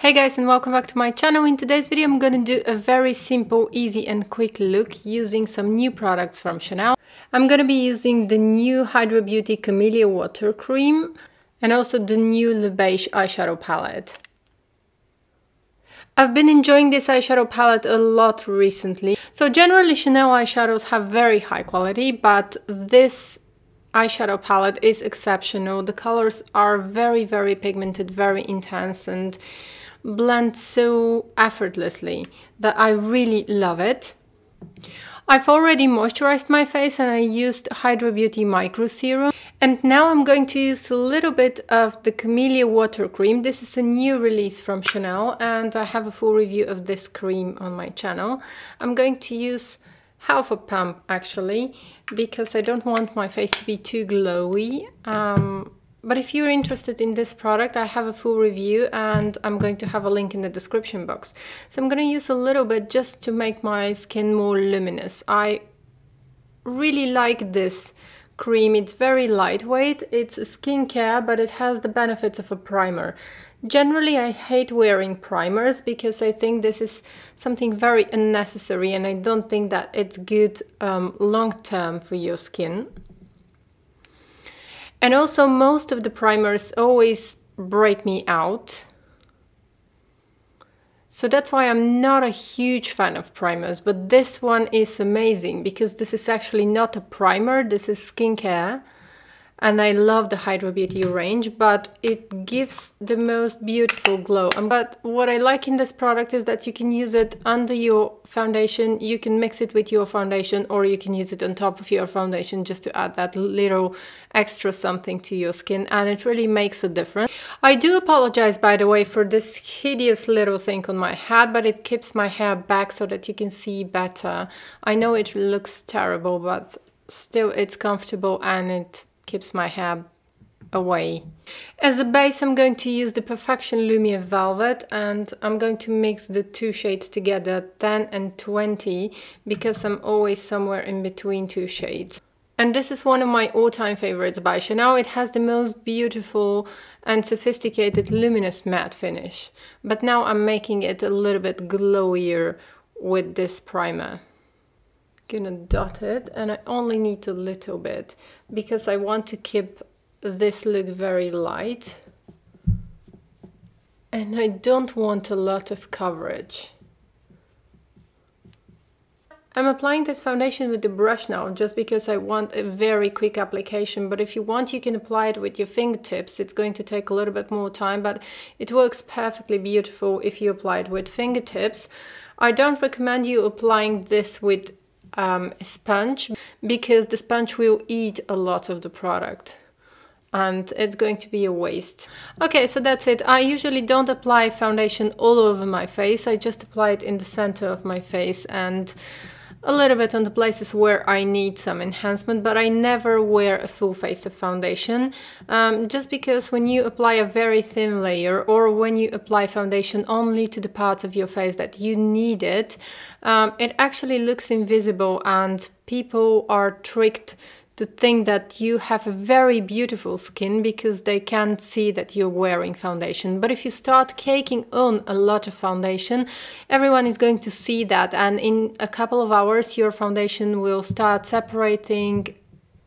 Hey guys, and welcome back to my channel. In today's video I'm gonna do a very simple, easy and quick look using some new products from Chanel. I'm gonna be using the new Hydra Beauty Camellia Water Cream and also the new Les Beiges eyeshadow palette. I've been enjoying this eyeshadow palette a lot recently. So generally Chanel eyeshadows have very high quality, but this eyeshadow palette is exceptional. The colors are very pigmented, very intense and blend so effortlessly that I really love it. I've already moisturized my face and I used Hydra Beauty Micro Serum. And now I'm going to use a little bit of the Camellia Water Cream. This is a new release from Chanel and I have a full review of this cream on my channel. I'm going to use half a pump actually, because I don't want my face to be too glowy. But if you're interested in this product, I have a full review and I'm going to have a link in the description box. So I'm going to use a little bit just to make my skin more luminous. I really like this cream. It's very lightweight. It's a skincare, but it has the benefits of a primer. Generally, I hate wearing primers because I think this is something very unnecessary and I don't think that it's good long-term for your skin. And also most of the primers always break me out. So that's why I'm not a huge fan of primers, but this one is amazing because this is actually not a primer, this is skincare. And I love the Hydra Beauty range, but it gives the most beautiful glow. But what I like in this product is that you can use it under your foundation, you can mix it with your foundation, or you can use it on top of your foundation just to add that little extra something to your skin, and it really makes a difference. I do apologize, by the way, for this hideous little thing on my head, but it keeps my hair back so that you can see better. I know it looks terrible, but still it's comfortable and it keeps my hair away. As a base, I'm going to use the Perfection Lumiere Velvet and I'm going to mix the two shades together, 10 and 20, because I'm always somewhere in between two shades. And this is one of my all-time favorites by Chanel. It has the most beautiful and sophisticated luminous matte finish. But now I'm making it a little bit glowier with this primer. Gonna dot it, and I only need a little bit because I want to keep this look very light and I don't want a lot of coverage. I'm applying this foundation with the brush now just because I want a very quick application, but if you want you can apply it with your fingertips. It's going to take a little bit more time, but it works perfectly beautiful if you apply it with fingertips. I don't recommend you applying this with a sponge because the sponge will eat a lot of the product and it's going to be a waste. Okay, so that's it. I usually don't apply foundation all over my face. I just apply it in the center of my face and a little bit on the places where I need some enhancement, but I never wear a full face of foundation just because when you apply a very thin layer or when you apply foundation only to the parts of your face that you need it, it actually looks invisible and people are tricked to think that you have a very beautiful skin because they can't see that you're wearing foundation. But if you start caking on a lot of foundation, everyone is going to see that, and in a couple of hours your foundation will start separating,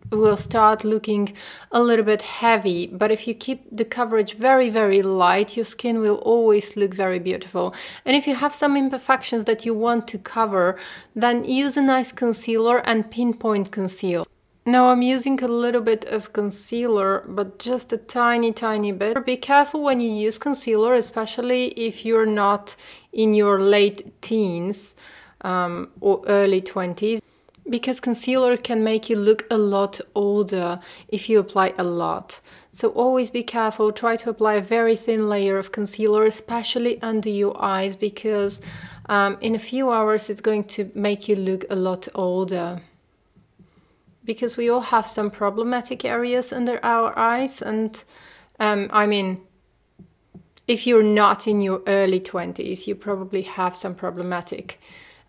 will start looking a little bit heavy. But if you keep the coverage very light, your skin will always look very beautiful. And if you have some imperfections that you want to cover, then use a nice concealer and pinpoint conceal. Now I'm using a little bit of concealer, but just a tiny bit. Be careful when you use concealer, especially if you're not in your late teens or early 20s, because concealer can make you look a lot older if you apply a lot. So always be careful, try to apply a very thin layer of concealer, especially under your eyes, because in a few hours it's going to make you look a lot older. Because we all have some problematic areas under our eyes, and I mean, if you're not in your early 20s, you probably have some problematic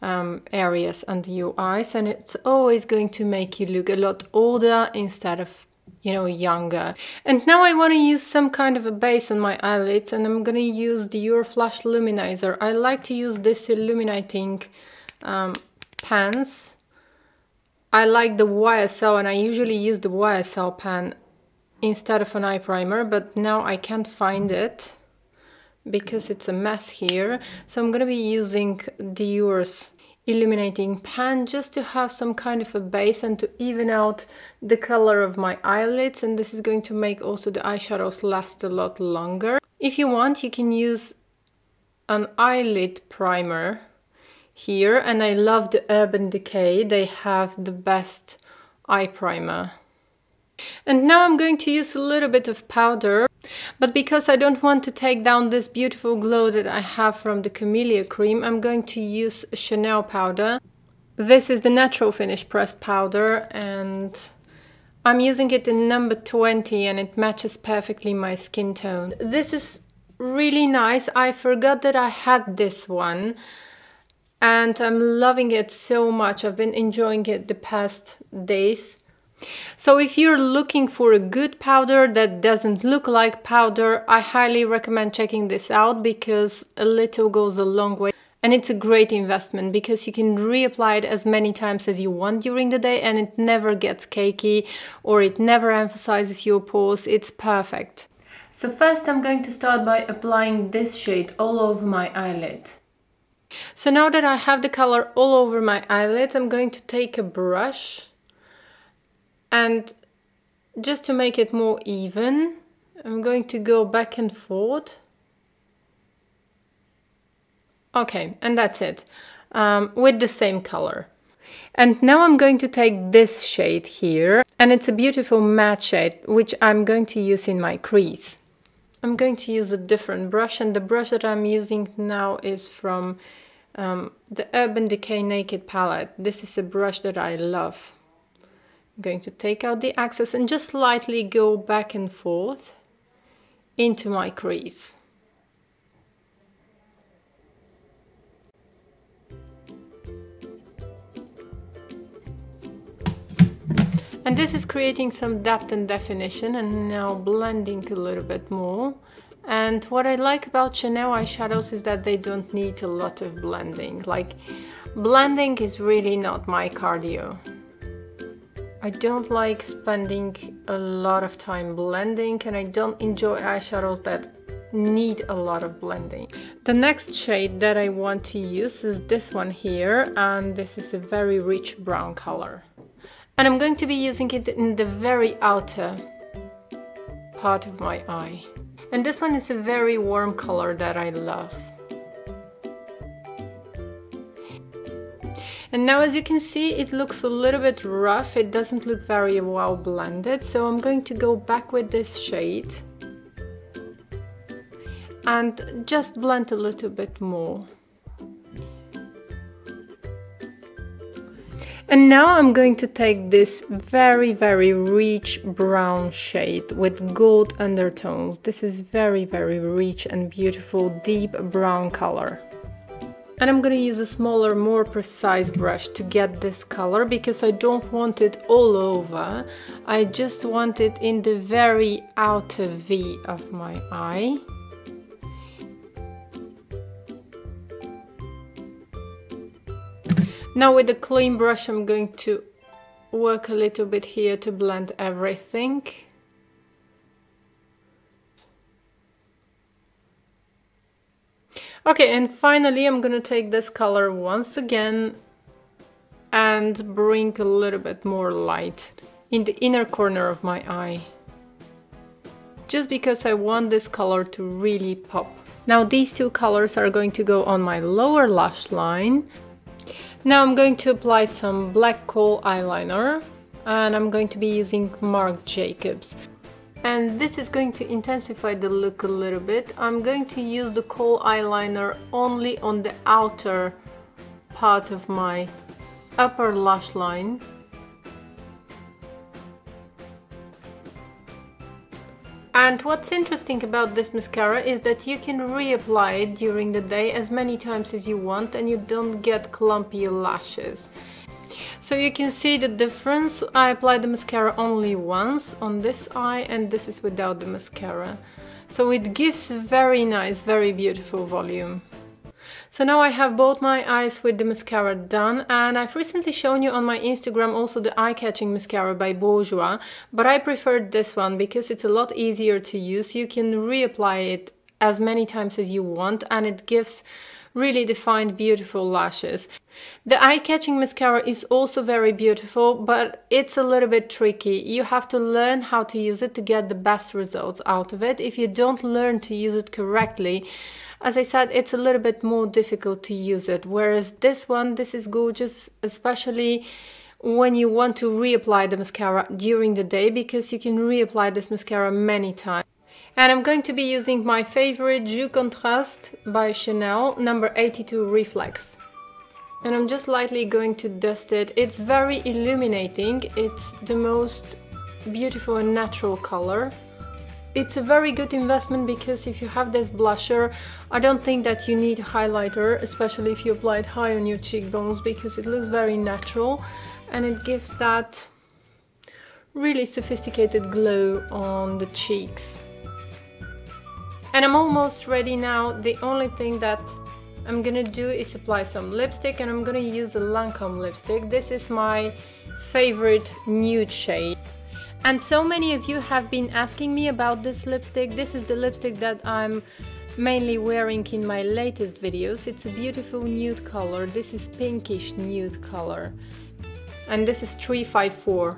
areas under your eyes, and it's always going to make you look a lot older instead of you know, younger. And now I want to use some kind of a base on my eyelids, and I'm going to use the Your Flash Luminizer. I like to use this illuminating pans. I like the YSL, and I usually use the YSL pan instead of an eye primer, but now I can't find it because it's a mess here. So I'm going to be using Dior's illuminating pan just to have some kind of a base and to even out the color of my eyelids, and this is going to make also the eyeshadows last a lot longer. If you want, you can use an eyelid primer here, and I love the Urban Decay. They have the best eye primer. And now I'm going to use a little bit of powder, but because I don't want to take down this beautiful glow that I have from the Camellia cream, I'm going to use Chanel powder. This is the Natural Finish pressed powder, and I'm using it in number 20, and it matches perfectly my skin tone. This is really nice. I forgot that I had this one, and I'm loving it so much. I've been enjoying it the past days. So if you're looking for a good powder that doesn't look like powder, I highly recommend checking this out, because a little goes a long way. And it's a great investment because you can reapply it as many times as you want during the day, and it never gets cakey or it never emphasizes your pores. It's perfect. So first I'm going to start by applying this shade all over my eyelid. So now that I have the color all over my eyelids, I'm going to take a brush, and just to make it more even, I'm going to go back and forth. Okay, and that's it, with the same color. And now I'm going to take this shade here, and it's a beautiful matte shade, which I'm going to use in my crease. I'm going to use a different brush, and the brush that I'm using now is from the Urban Decay Naked palette. This is a brush that I love. I'm going to take out the excess and just lightly go back and forth into my crease. And this is creating some depth and definition, and now blending a little bit more. And what I like about Chanel eyeshadows is that they don't need a lot of blending. Like, blending is really not my cardio. I don't like spending a lot of time blending, and I don't enjoy eyeshadows that need a lot of blending. The next shade that I want to use is this one here, and this is a very rich brown color. And I'm going to be using it in the very outer part of my eye. And this one is a very warm color that I love. And now, as you can see, it looks a little bit rough. It doesn't look very well blended. So I'm going to go back with this shade and just blend a little bit more. And now I'm going to take this very, very rich brown shade with gold undertones. This is very, very rich and beautiful, deep brown color. And I'm going to use a smaller, more precise brush to get this color, because I don't want it all over. I just want it in the very outer V of my eye. Now with a clean brush, I'm going to work a little bit here to blend everything. Okay, and finally I'm gonna take this color once again and bring a little bit more light in the inner corner of my eye, just because I want this color to really pop. Now these two colors are going to go on my lower lash line. Now I'm going to apply some black kohl eyeliner, and I'm going to be using Marc Jacobs. And this is going to intensify the look a little bit. I'm going to use the kohl eyeliner only on the outer part of my upper lash line. And what's interesting about this mascara is that you can reapply it during the day as many times as you want, and you don't get clumpy lashes. So you can see the difference. I applied the mascara only once on this eye, and this is without the mascara. So it gives very nice, very beautiful volume. So now I have both my eyes with the mascara done, and I've recently shown you on my Instagram also the eye-catching mascara by Bourjois, but I preferred this one because it's a lot easier to use. You can reapply it as many times as you want, and it gives really defined, beautiful lashes. The eye-catching mascara is also very beautiful, but it's a little bit tricky. You have to learn how to use it to get the best results out of it. If you don't learn to use it correctly, as I said, it's a little bit more difficult to use it. Whereas this one, this is gorgeous, especially when you want to reapply the mascara during the day, because you can reapply this mascara many times. And I'm going to be using my favorite Jus Contrast by Chanel, number 82 Reflex. And I'm just lightly going to dust it. It's very illuminating. It's the most beautiful and natural color. It's a very good investment because if you have this blusher, I don't think that you need a highlighter, especially if you apply it high on your cheekbones, because it looks very natural and it gives that really sophisticated glow on the cheeks. And I'm almost ready now. The only thing that I'm gonna do is apply some lipstick, and I'm gonna use a Lancome lipstick. This is my favorite nude shade. And so many of you have been asking me about this lipstick. This is the lipstick that I'm mainly wearing in my latest videos. It's a beautiful nude color. This is pinkish nude color. And this is 354.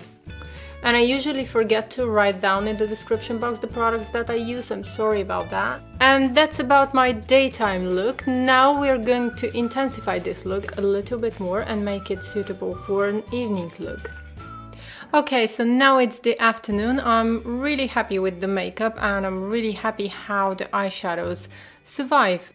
And I usually forget to write down in the description box the products that I use. I'm sorry about that. And that's about my daytime look. Now we're going to intensify this look a little bit more and make it suitable for an evening look. Okay, so now it's the afternoon. I'm really happy with the makeup, and I'm really happy how the eyeshadows survive.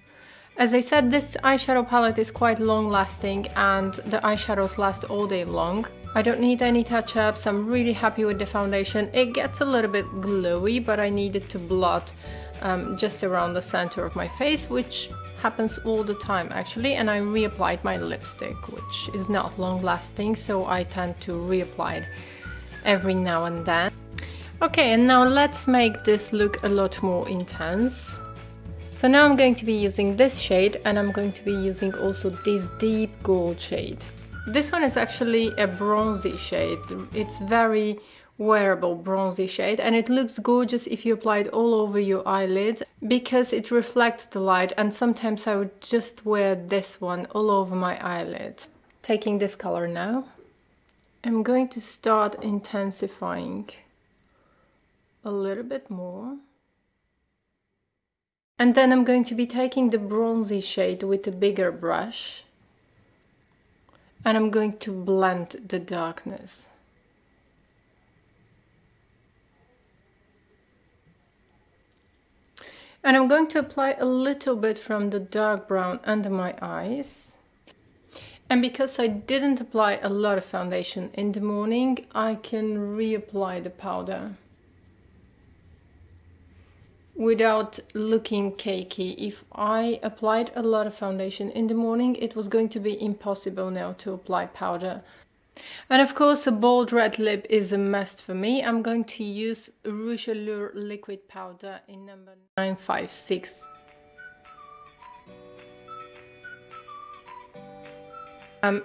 As I said, this eyeshadow palette is quite long lasting, and the eyeshadows last all day long. I don't need any touch-ups. I'm really happy with the foundation. It gets a little bit glowy, but I needed to blot just around the center of my face, which happens all the time actually. And I reapplied my lipstick, which is not long lasting, so I tend to reapply it every now and then. Okay, and now let's make this look a lot more intense. So now I'm going to be using this shade, and I'm going to be using also this deep gold shade. This one is actually a bronzy shade. It's very wearable bronzy shade, and it looks gorgeous if you apply it all over your eyelid because it reflects the light, and sometimes I would just wear this one all over my eyelid. Taking this color now, I'm going to start intensifying a little bit more. And then I'm going to be taking the bronzy shade with a bigger brush, and I'm going to blend the darkness. And I'm going to apply a little bit from the dark brown under my eyes. And because I didn't apply a lot of foundation in the morning, I can reapply the powder without looking cakey. If I applied a lot of foundation in the morning, it was going to be impossible now to apply powder. And of course, a bold red lip is a must for me. I'm going to use Rouge Allure liquid powder in number 956.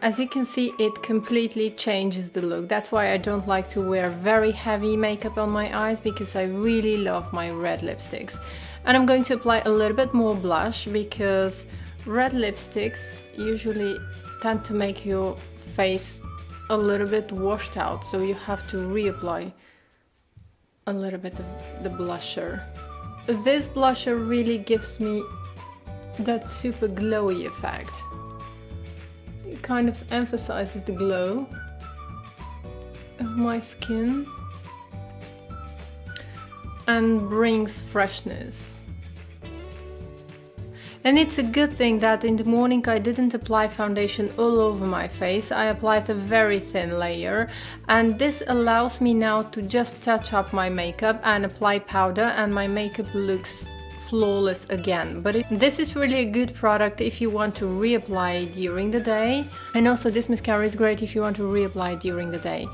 As you can see, it completely changes the look. That's why I don't like to wear very heavy makeup on my eyes, because I really love my red lipsticks. And I'm going to apply a little bit more blush, because red lipsticks usually tend to make your face a little bit washed out, so you have to reapply a little bit of the blusher. This blusher really gives me that super glowy effect. It kind of emphasizes the glow of my skin and brings freshness. And it's a good thing that in the morning I didn't apply foundation all over my face. I applied a very thin layer, and this allows me now to just touch up my makeup and apply powder, and my makeup looks flawless again. But this is really a good product if you want to reapply during the day. And also this mascara is great if you want to reapply during the day.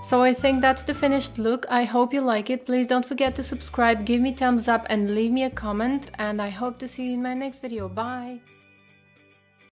So I think that's the finished look. I hope you like it. Please don't forget to subscribe, give me thumbs up and leave me a comment. And I hope to see you in my next video. Bye!